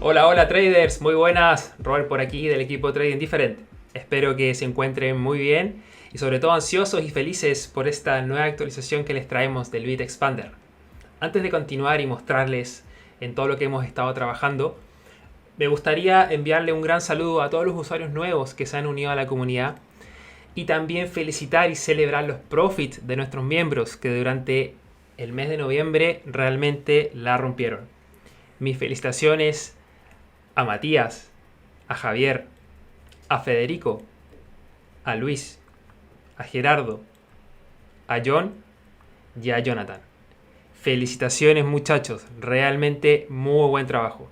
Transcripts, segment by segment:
Hola, hola traders, muy buenas. Robert por aquí del equipo Trading Diferente. Espero que se encuentren muy bien y sobre todo ansiosos y felices por esta nueva actualización que les traemos del BitExpander. Antes de continuar y mostrarles en todo lo que hemos estado trabajando, me gustaría enviarle un gran saludo a todos los usuarios nuevos que se han unido a la comunidad y también felicitar y celebrar los profits de nuestros miembros que durante el mes de noviembre realmente la rompieron. Mis felicitaciones a Matías, a Javier, a Federico, a Luis, a Gerardo, a John y a Jonathan. Felicitaciones muchachos, realmente muy buen trabajo.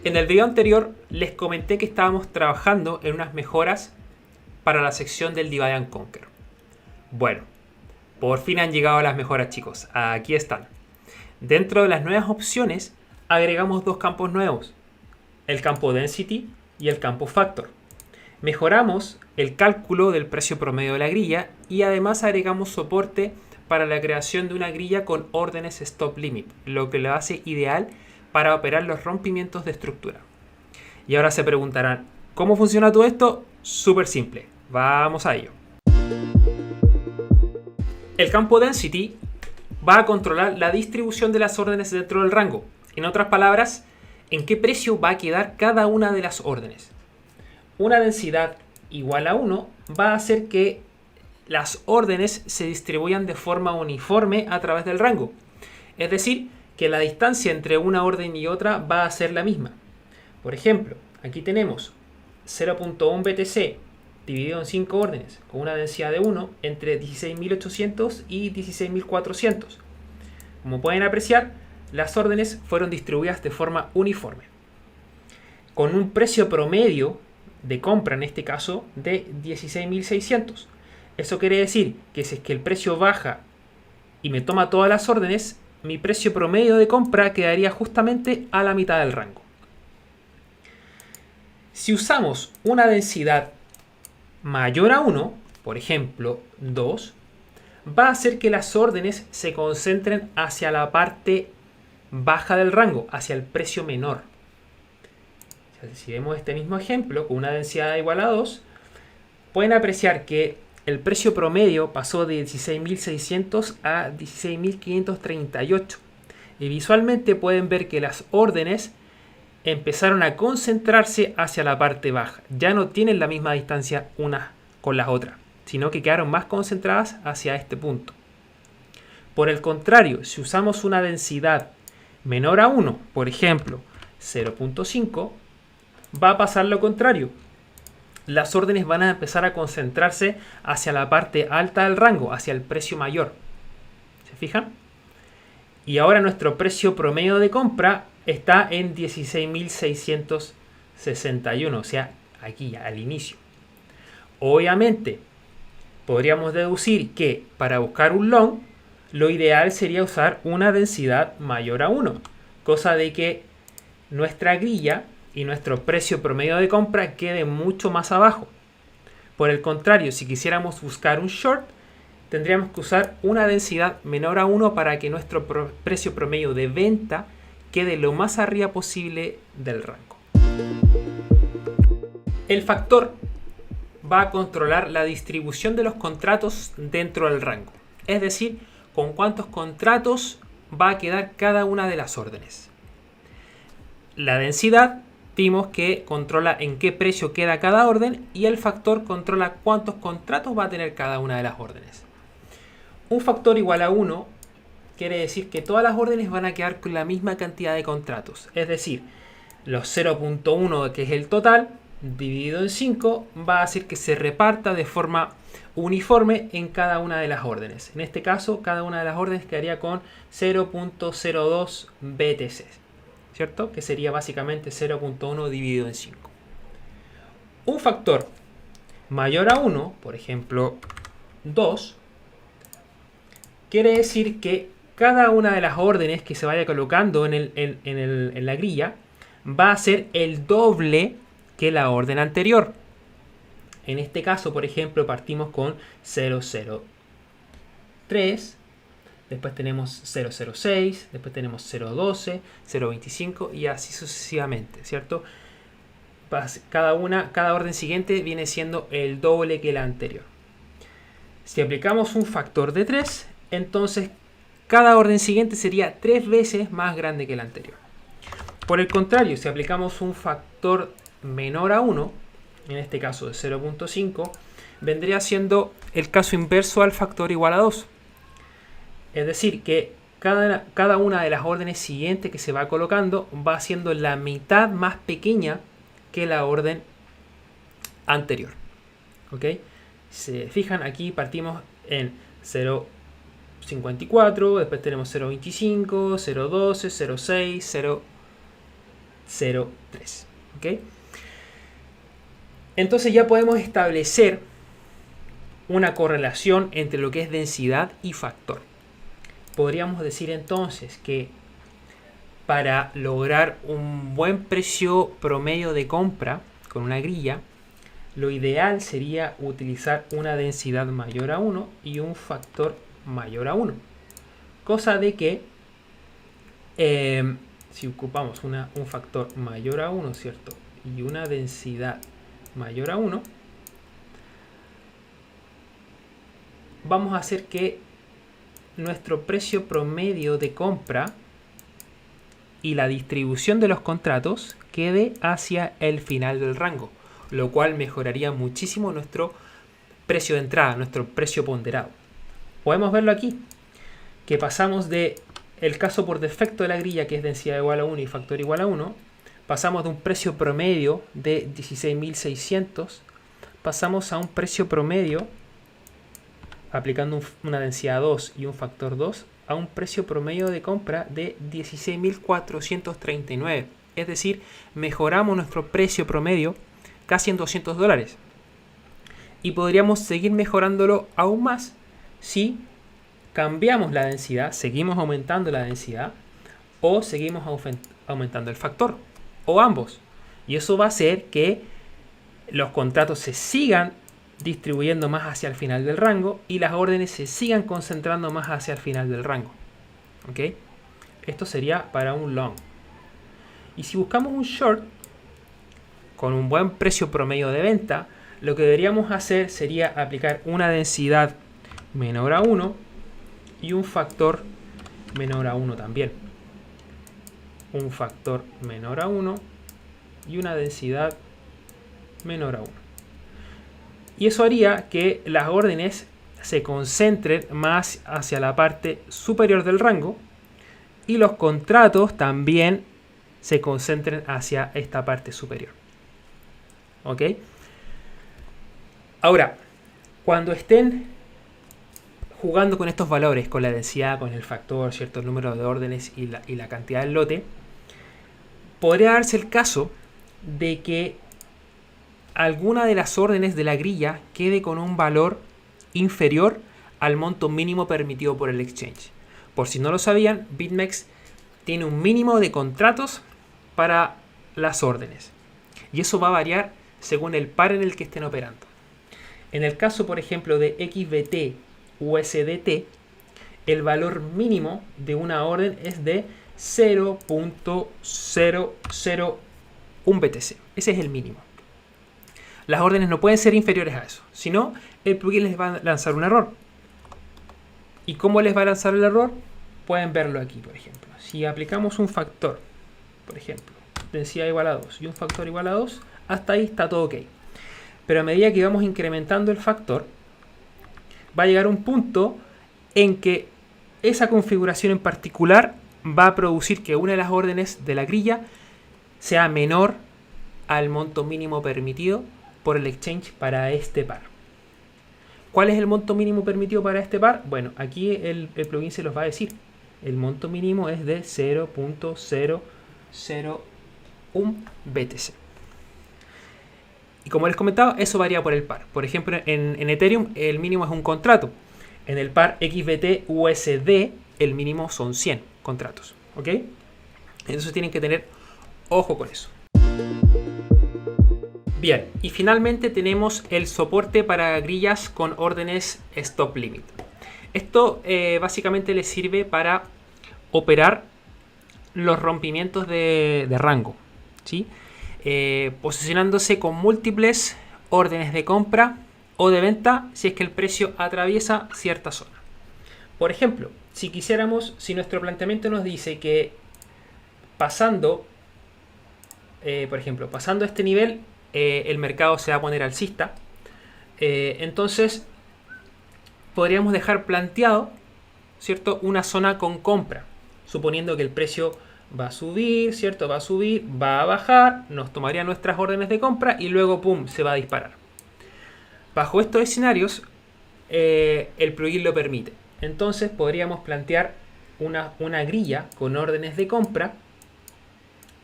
En el video anterior les comenté que estábamos trabajando en unas mejoras para la sección del Divide and Conquer. Bueno, por fin han llegado las mejoras chicos, aquí están. Dentro de las nuevas opciones agregamos dos campos nuevos, el campo Density y el campo Factor. Mejoramos el cálculo del precio promedio de la grilla y además agregamos soporte para la creación de una grilla con órdenes Stop Limit, lo que lo hace ideal para operar los rompimientos de estructura. Y ahora se preguntarán, ¿cómo funciona todo esto? Súper simple, vamos a ello. El campo Density va a controlar la distribución de las órdenes dentro del rango. En otras palabras, en qué precio va a quedar cada una de las órdenes. Una densidad igual a 1 va a hacer que las órdenes se distribuyan de forma uniforme a través del rango. Es decir, que la distancia entre una orden y otra va a ser la misma. Por ejemplo, aquí tenemos 0.1 BTC dividido en 5 órdenes con una densidad de 1 entre 16.800 y 16.400. Como pueden apreciar, las órdenes fueron distribuidas de forma uniforme, con un precio promedio de compra, en este caso, de 16.600. Eso quiere decir que si es que el precio baja y me toma todas las órdenes, mi precio promedio de compra quedaría justamente a la mitad del rango. Si usamos una densidad mayor a 1, por ejemplo 2, va a hacer que las órdenes se concentren hacia la parte baja del rango, hacia el precio menor. Si vemos este mismo ejemplo con una densidad igual a 2, pueden apreciar que el precio promedio pasó de 16.600 a 16.538 y visualmente pueden ver que las órdenes empezaron a concentrarse hacia la parte baja. Ya no tienen la misma distancia unas con las otras, sino que quedaron más concentradas hacia este punto. Por el contrario, si usamos una densidad menor a 1, por ejemplo 0.5, va a pasar lo contrario. Las órdenes van a empezar a concentrarse hacia la parte alta del rango, hacia el precio mayor. ¿Se fijan? Y ahora nuestro precio promedio de compra está en 16.661, o sea, aquí al inicio. Obviamente, podríamos deducir que para buscar un long, lo ideal sería usar una densidad mayor a 1, cosa de que nuestra grilla y nuestro precio promedio de compra quede mucho más abajo. Por el contrario, si quisiéramos buscar un short, tendríamos que usar una densidad menor a 1 para que nuestro precio promedio de venta quede lo más arriba posible del rango. El factor va a controlar la distribución de los contratos dentro del rango, es decir, con cuántos contratos va a quedar cada una de las órdenes. La densidad vimos que controla en qué precio queda cada orden y el factor controla cuántos contratos va a tener cada una de las órdenes. Un factor igual a 1 quiere decir que todas las órdenes van a quedar con la misma cantidad de contratos, es decir, los 0.1 que es el total dividido en 5 va a hacer que se reparta de forma uniforme en cada una de las órdenes. En este caso, cada una de las órdenes quedaría con 0.02 BTC, ¿cierto? Que sería básicamente 0.1 dividido en 5. Un factor mayor a 1, por ejemplo 2, quiere decir que cada una de las órdenes que se vaya colocando en la grilla va a ser el doble que la orden anterior. En este caso, por ejemplo, partimos con 003, después tenemos 0.06, después tenemos 0.12, 0.25 y así sucesivamente, ¿cierto? Cada orden siguiente viene siendo el doble que la anterior. Si aplicamos un factor de 3, entonces cada orden siguiente sería 3 veces más grande que la anterior. Por el contrario, si aplicamos un factor menor a 1, en este caso de 0.5, vendría siendo el caso inverso al factor igual a 2. Es decir, que cada una de las órdenes siguientes que se va colocando va siendo la mitad más pequeña que la orden anterior. ¿Ok? Si se fijan, aquí partimos en 0.54, después tenemos 0.25, 0.12, 0.6, 0.03. ¿Ok? Entonces ya podemos establecer una correlación entre lo que es densidad y factor. Podríamos decir entonces que para lograr un buen precio promedio de compra con una grilla, lo ideal sería utilizar una densidad mayor a 1 y un factor mayor a 1. Cosa de que si ocupamos un factor mayor a 1, ¿cierto? Y una densidad mayor a 1, vamos a hacer que nuestro precio promedio de compra y la distribución de los contratos quede hacia el final del rango, lo cual mejoraría muchísimo nuestro precio de entrada, nuestro precio ponderado. Podemos verlo aquí, que pasamos de el caso por defecto de la grilla, que es densidad igual a 1 y factor igual a 1, pasamos de un precio promedio de 16.600, pasamos a un precio promedio, aplicando una densidad 2 y un factor 2, a un precio promedio de compra de 16.439. Es decir, mejoramos nuestro precio promedio casi en $200. Y podríamos seguir mejorándolo aún más si cambiamos la densidad, seguimos aumentando la densidad o seguimos aumentando el factor o ambos. Y eso va a hacer que los contratos se sigan distribuyendo más hacia el final del rango y las órdenes se sigan concentrando más hacia el final del rango. ¿Ok? Esto sería para un long. Y si buscamos un short con un buen precio promedio de venta, lo que deberíamos hacer sería aplicar una densidad menor a 1 y un factor menor a 1 también. Un factor menor a 1 y una densidad menor a 1. Y eso haría que las órdenes se concentren más hacia la parte superior del rango y los contratos también se concentren hacia esta parte superior. ¿Ok? Ahora, cuando estén jugando con estos valores, con la densidad, con el factor, cierto número de órdenes y la cantidad del lote, podría darse el caso de que alguna de las órdenes de la grilla quede con un valor inferior al monto mínimo permitido por el exchange. Por si no lo sabían, BitMEX tiene un mínimo de contratos para las órdenes. Y eso va a variar según el par en el que estén operando. En el caso, por ejemplo, de XBT USDT, el valor mínimo de una orden es de 0.001 BTC. Ese es el mínimo. Las órdenes no pueden ser inferiores a eso. Si no, el plugin les va a lanzar un error. ¿Y cómo les va a lanzar el error? Pueden verlo aquí, por ejemplo. Si aplicamos un factor, por ejemplo, densidad igual a 2 y un factor igual a 2, hasta ahí está todo ok. Pero a medida que vamos incrementando el factor, va a llegar un punto en que esa configuración en particular va a producir que una de las órdenes de la grilla sea menor al monto mínimo permitido por el exchange para este par. ¿Cuál es el monto mínimo permitido para este par? Bueno, aquí el plugin se los va a decir. El monto mínimo es de 0.001 BTC. Y como les comentaba, eso varía por el par. Por ejemplo, en Ethereum el mínimo es un contrato. En el par XBT USD el mínimo son 100 contratos. ¿Ok? Entonces tienen que tener ojo con eso. Bien, y finalmente tenemos el soporte para grillas con órdenes stop limit. Esto básicamente les sirve para operar los rompimientos de rango, ¿sí? Posicionándose con múltiples órdenes de compra o de venta si es que el precio atraviesa cierta zona. Por ejemplo, si nuestro planteamiento nos dice que pasando este nivel, el mercado se va a poner alcista, entonces podríamos dejar planteado, ¿cierto?, una zona con compra, suponiendo que el precio va a subir, ¿cierto? Va a subir, va a bajar, nos tomaría nuestras órdenes de compra y luego, ¡pum!, se va a disparar. Bajo estos escenarios, el plugin lo permite. Entonces podríamos plantear una grilla con órdenes de compra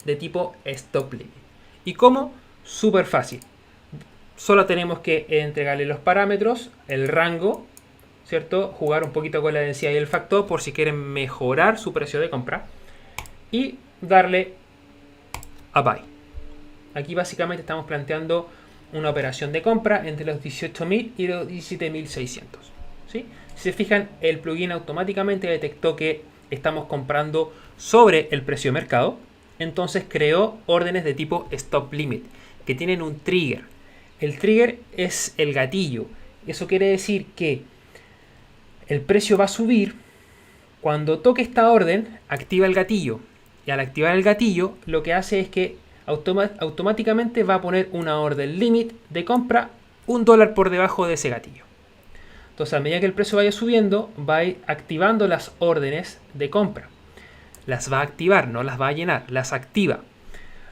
de tipo stop limit. ¿Y cómo? Súper fácil. Solo tenemos que entregarle los parámetros, el rango, ¿cierto? Jugar un poquito con la densidad y el factor por si quieren mejorar su precio de compra. Y darle a buy. Aquí básicamente estamos planteando una operación de compra entre los 18.000 y los 17.600. ¿Sí? Si se fijan, el plugin automáticamente detectó que estamos comprando sobre el precio de mercado. Entonces creó órdenes de tipo stop limit que tienen un trigger. El trigger es el gatillo. Eso quiere decir que el precio va a subir. Cuando toque esta orden, activa el gatillo. Y al activar el gatillo, lo que hace es que automáticamente va a poner una orden limit de compra $1 por debajo de ese gatillo. Entonces, a medida que el precio vaya subiendo, va a ir activando las órdenes de compra. Las va a activar, no las va a llenar, las activa.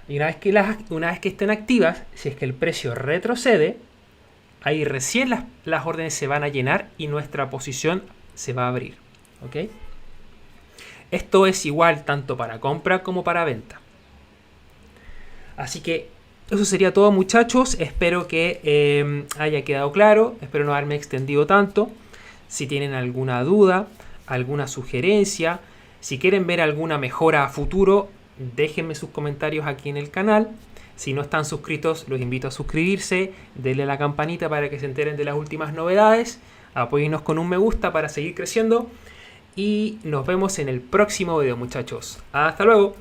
Y una vez que estén activas, si es que el precio retrocede, ahí recién las órdenes se van a llenar y nuestra posición se va a abrir. ¿Ok? Esto es igual tanto para compra como para venta. Así que eso sería todo, muchachos. Espero que haya quedado claro. Espero no haberme extendido tanto. Si tienen alguna duda, alguna sugerencia, si quieren ver alguna mejora a futuro, déjenme sus comentarios aquí en el canal. Si no están suscritos, los invito a suscribirse. Denle a la campanita para que se enteren de las últimas novedades. Apóyennos con un me gusta para seguir creciendo. Y nos vemos en el próximo video, muchachos. ¡Hasta luego!